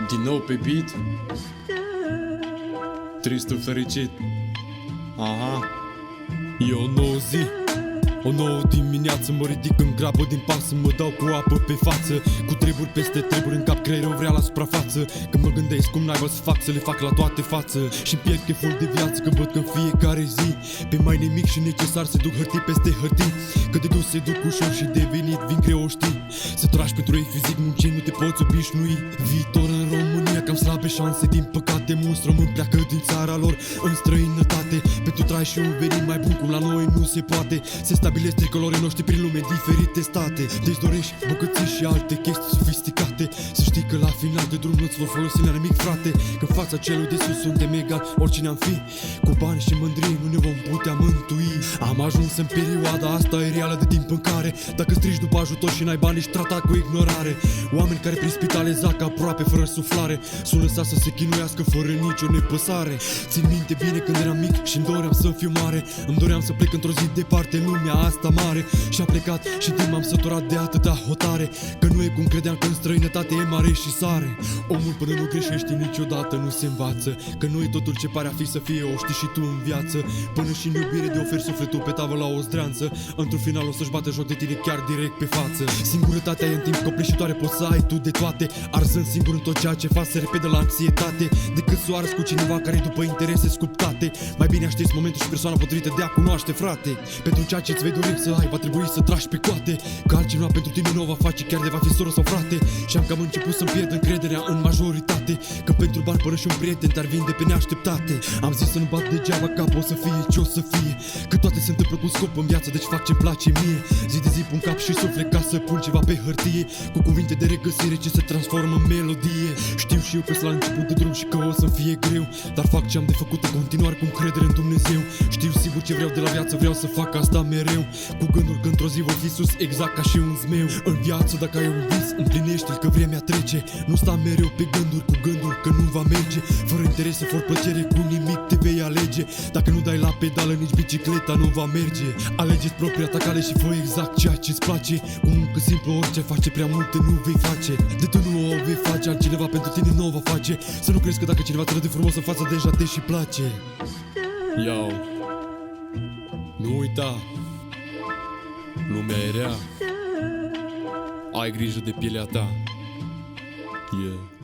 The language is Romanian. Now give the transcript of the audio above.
Din nou pe beat, tristul fericit. Aha. E o nouă zi, o nouă dimineață. Mă ridic în grabă din pas, mă dau cu apă pe față, cu treburi peste treburi în cap, creierul vrea la suprafață. Când mă gândesc cum naiba să fac, să le fac la toate față. Și-mi pierd cheful de viață, că văd că în fiecare zi pe mai nemic și necesar se duc hârtii peste hârtii. Că de dus se duc ușor și de venit vin greu, știi. Să tragi pentru ei fizic, muncii nu te poți obișnui. Viitor în România, cam slabe șanse, din păcate mulți români pleacă din țara lor în străinătate, pentru trai și un venit mai bun, cum la noi nu se poate. Se stabilesc tricolorii noștri prin lume, diferite state. Deci dorești bogății și alte chestii sofisticate. Să știi că la final de drum nu-ți vor folosi la nimic, frate. Că în fața celui de sus suntem egal, oricine am fi. Cu bani și mândrie nu ne vom putea mântui. Am ajuns în perioada asta e reală de timp în care, dacă strigi după ajutor și n-ai bani, ești tratat cu ignorare. Oameni care prin spitale zac aproape fără suflare, sunt lăsați să se chinuiască fără nicio nepăsare. Țin minte bine când eram mic și-mi doream să fiu mare. Îmi doream să plec într-o zi departe în lumea asta mare. Și-a plecat și timp m-am săturat de atâta hotare, că nu e cum credeam că în străinătate e mare și sare. Omul până nu greșește niciodată nu se învață, că nu e totul ce pare a fi să fie, o știi și tu în viață. Până și în iubire de oferi sufletul pe tavă la o zdreanță, într-un final o să-și bată joc de tine chiar direct pe față. Singurătatea e în timp copleșitoare, poți să ai tu de toate, arzând singur în tot ceea ce faci se repede la anxietate, decât să o arzi cu cineva care e după interese sculptate. Mai bine aștepți momentul și persoana potrivită de a cunoaște, frate. Pentru ceea ce-ți vei dori să ai, va trebui să tragi pe coate, că altcineva pentru tine nu o va face, chiar de va fi soră sau frate. Și am cam început să-mi pierd încrederea în majoritate, că pentru bani până și un prieten te-ar vinde pe neașteptate. Am zis să nu bat degeaba cap, o să fie ce o să fie, că toate se întâmplă cu scop în viață, deci fac ce-mi place mie. Zi de zi pun cap și suflet ca să pun ceva pe hârtie, cu cuvinte de regăsire ce se transformă în melodie. Știu și eu că sunt la început de drum și că o să-mi fie greu, dar fac ce am de făcut în continuare cu încredere în Dumnezeu. Știu sigur ce vreau de la viață, vreau să fac asta mereu, cu gândul că într-o zi vor fi sus, exact ca și un zmeu. În viață dacă ai un vis, împlinește-l că vremea trece, nu sta mereu pe gânduri, cu gândul că nu va merge. Fără interese, fără plăcere, cu nimic te vei alege. Dacă nu dai la pedală, nici bicicleta nu va merge. Alegeți propria ta cale și fă exact ceea ce-ți place, cu muncă simplă orice face prea multe nu vei face. De tu nu o vei face, altcineva pentru tine nu o va face. Să nu crezi că dacă cineva te râde frumos în față, deja te și place. Yo, nu uita, lumea e rea, ai grijă de pielea ta. Yeah.